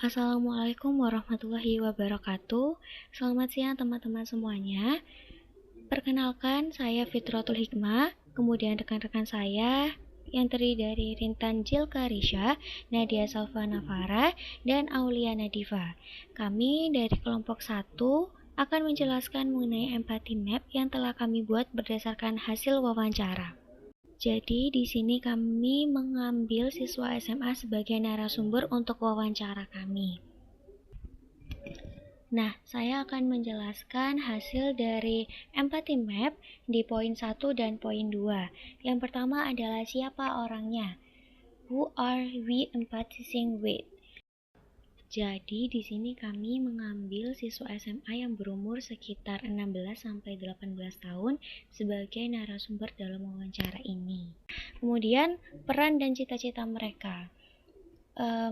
Assalamualaikum warahmatullahi wabarakatuh. Selamat siang teman-teman semuanya. Perkenalkan, saya Fitratul Hikmah, kemudian rekan-rekan saya yang terdiri dari Rintan Jilka Risha, Nadia Salvana Farah, dan Aulia Nadifa. Kami dari kelompok 1 akan menjelaskan mengenai empathy map yang telah kami buat berdasarkan hasil wawancara. Jadi di sini kami mengambil siswa SMA sebagai narasumber untuk wawancara kami. Nah, saya akan menjelaskan hasil dari empathy map di poin 1 dan poin 2. Yang pertama adalah siapa orangnya. Who are we empathizing with? Jadi di sini kami mengambil siswa SMA yang berumur sekitar 16 sampai 18 tahun sebagai narasumber dalam wawancara ini. Kemudian peran dan cita-cita mereka.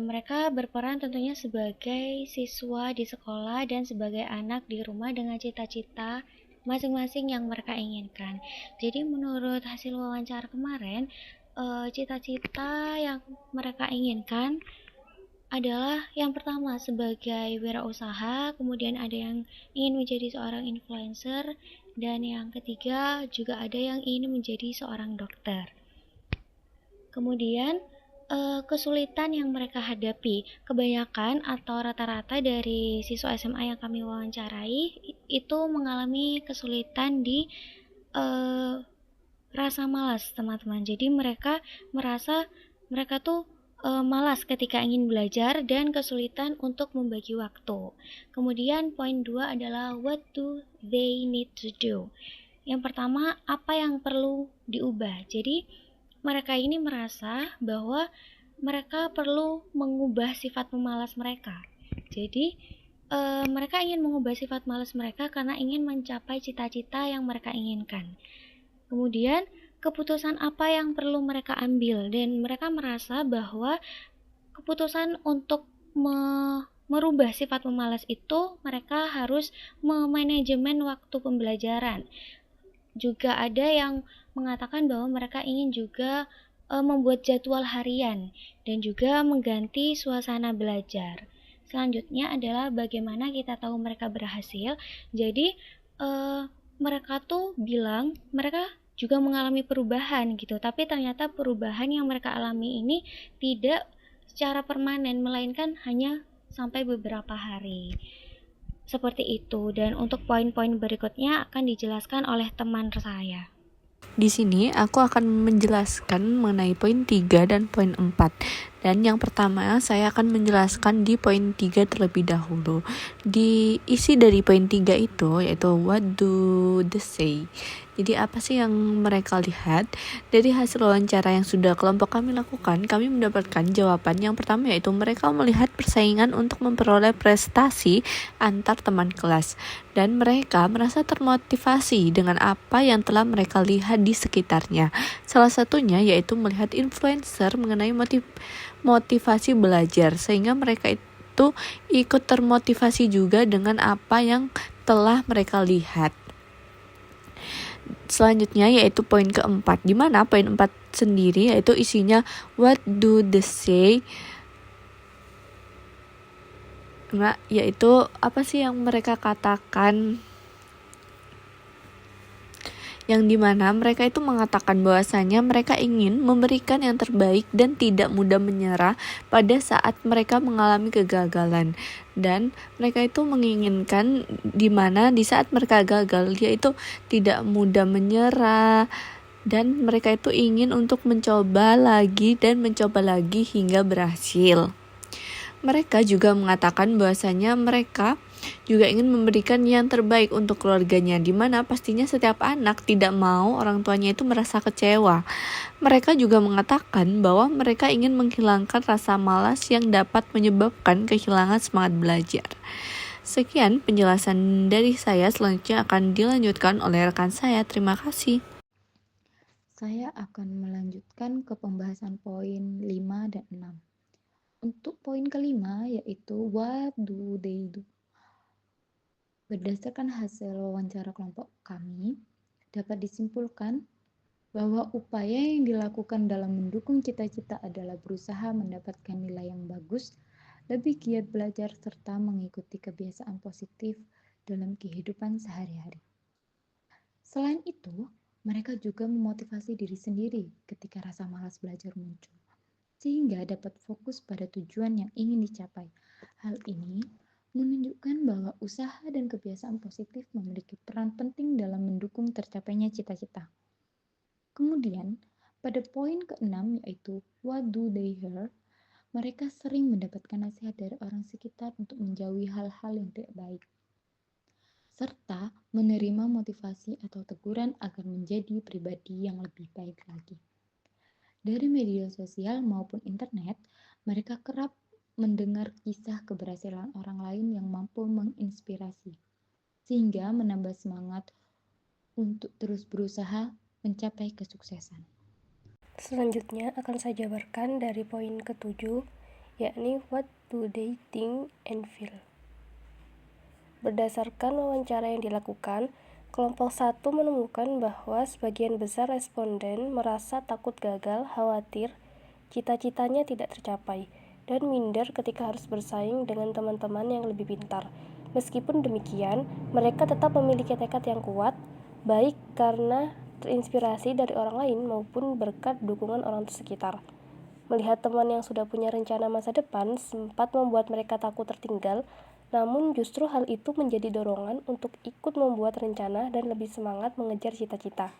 Mereka berperan tentunya sebagai siswa di sekolah dan sebagai anak di rumah dengan cita-cita masing-masing yang mereka inginkan. Jadi menurut hasil wawancara kemarin, cita-cita yang mereka inginkan adalah yang pertama sebagai wirausaha, kemudian ada yang ingin menjadi seorang influencer, dan yang ketiga juga ada yang ingin menjadi seorang dokter. Kemudian kesulitan yang mereka hadapi, kebanyakan atau rata-rata dari siswa SMA yang kami wawancarai itu mengalami kesulitan di rasa malas, teman-teman. Jadi mereka merasa mereka tuh malas ketika ingin belajar dan kesulitan untuk membagi waktu. Kemudian poin 2 adalah what do they need to do. Yang pertama, apa yang perlu diubah. Jadi mereka ini merasa bahwa mereka perlu mengubah sifat pemalas mereka. Jadi mereka ingin mengubah sifat malas mereka karena ingin mencapai cita-cita yang mereka inginkan. Kemudian keputusan apa yang perlu mereka ambil, dan mereka merasa bahwa keputusan untuk merubah sifat pemalas itu mereka harus memanajemen waktu pembelajaran. Juga ada yang mengatakan bahwa mereka ingin juga membuat jadwal harian dan juga mengganti suasana belajar. Selanjutnya adalah bagaimana kita tahu mereka berhasil. Jadi mereka tuh bilang mereka juga mengalami perubahan gitu, tapi ternyata perubahan yang mereka alami ini tidak secara permanen, melainkan hanya sampai beberapa hari. Seperti itu, dan untuk poin-poin berikutnya akan dijelaskan oleh teman saya. Di sini aku akan menjelaskan mengenai poin 3 dan poin 4. Dan yang pertama saya akan menjelaskan di poin 3 terlebih dahulu. Di isi dari poin 3 itu yaitu what do they say. Jadi apa sih yang mereka lihat? Dari hasil wawancara yang sudah kelompok kami lakukan, kami mendapatkan jawaban yang pertama yaitu mereka melihat persaingan untuk memperoleh prestasi antar teman kelas. Dan mereka merasa termotivasi dengan apa yang telah mereka lihat di sekitarnya. Salah satunya yaitu melihat influencer mengenai motivasi belajar, sehingga mereka itu ikut termotivasi juga dengan apa yang telah mereka lihat. Selanjutnya yaitu poin keempat, di mana poin 4 sendiri yaitu isinya what do they say. Nah, yaitu apa sih yang mereka katakan, yang dimana mereka itu mengatakan bahwasanya mereka ingin memberikan yang terbaik dan tidak mudah menyerah pada saat mereka mengalami kegagalan. Dan mereka itu menginginkan dimana di saat mereka gagal dia itu tidak mudah menyerah, dan mereka itu ingin untuk mencoba lagi dan mencoba lagi hingga berhasil. Mereka juga mengatakan bahwasanya mereka juga ingin memberikan yang terbaik untuk keluarganya, di mana pastinya setiap anak tidak mau orang tuanya itu merasa kecewa. Mereka juga mengatakan bahwa mereka ingin menghilangkan rasa malas yang dapat menyebabkan kehilangan semangat belajar. Sekian penjelasan dari saya, selanjutnya akan dilanjutkan oleh rekan saya. Terima kasih. Saya akan melanjutkan ke pembahasan poin 5 dan 6. Untuk poin kelima yaitu what do they do. Berdasarkan hasil wawancara kelompok kami, dapat disimpulkan bahwa upaya yang dilakukan dalam mendukung cita-cita adalah berusaha mendapatkan nilai yang bagus lebih giat belajar serta mengikuti kebiasaan positif dalam kehidupan sehari-hari. Selain itu, mereka juga memotivasi diri sendiri ketika rasa malas belajar muncul, sehingga dapat fokus pada tujuan yang ingin dicapai. Hal ini menunjukkan bahwa usaha dan kebiasaan positif memiliki peran penting dalam mendukung tercapainya cita-cita. Kemudian, pada poin ke-6 yaitu what do they hear, mereka sering mendapatkan nasihat dari orang sekitar untuk menjauhi hal-hal yang tidak baik, serta menerima motivasi atau teguran agar menjadi pribadi yang lebih baik lagi. Dari media sosial maupun internet, mereka kerap mendengar kisah keberhasilan orang lain yang mampu menginspirasi, sehingga menambah semangat untuk terus berusaha mencapai kesuksesan. Selanjutnya akan saya jabarkan dari poin ke-7, yakni what do they think and feel. Berdasarkan wawancara yang dilakukan, kelompok 1 menemukan bahwa sebagian besar responden merasa takut gagal, khawatir, cita-citanya tidak tercapai, dan minder ketika harus bersaing dengan teman-teman yang lebih pintar. Meskipun demikian, mereka tetap memiliki tekad yang kuat, baik karena terinspirasi dari orang lain maupun berkat dukungan orang sekitar. Melihat teman yang sudah punya rencana masa depan sempat membuat mereka takut tertinggal, namun justru hal itu menjadi dorongan untuk ikut membuat rencana dan lebih semangat mengejar cita-cita.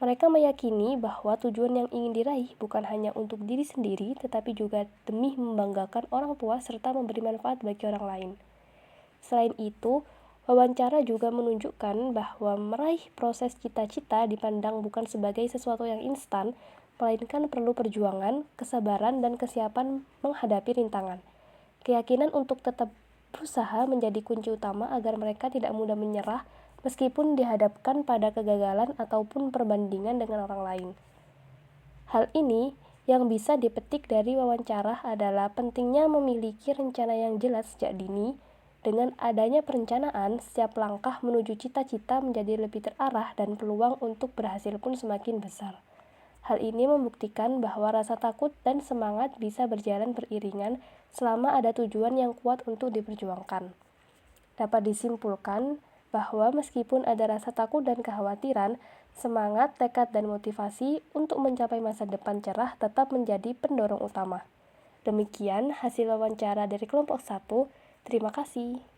Mereka meyakini bahwa tujuan yang ingin diraih bukan hanya untuk diri sendiri, tetapi juga demi membanggakan orang tua serta memberi manfaat bagi orang lain. Selain itu, wawancara juga menunjukkan bahwa meraih proses cita-cita dipandang bukan sebagai sesuatu yang instan, melainkan perlu perjuangan, kesabaran, dan kesiapan menghadapi rintangan. Keyakinan untuk tetap berusaha menjadi kunci utama agar mereka tidak mudah menyerah meskipun dihadapkan pada kegagalan ataupun perbandingan dengan orang lain. Hal ini yang bisa dipetik dari wawancara adalah pentingnya memiliki rencana yang jelas sejak dini. Dengan adanya perencanaan, setiap langkah menuju cita-cita menjadi lebih terarah dan peluang untuk berhasil pun semakin besar. Hal ini membuktikan bahwa rasa takut dan semangat bisa berjalan beriringan selama ada tujuan yang kuat untuk diperjuangkan. Dapat disimpulkan bahwa meskipun ada rasa takut dan kekhawatiran, semangat, tekad, dan motivasi untuk mencapai masa depan cerah tetap menjadi pendorong utama. Demikian hasil wawancara dari kelompok 1. Terima kasih.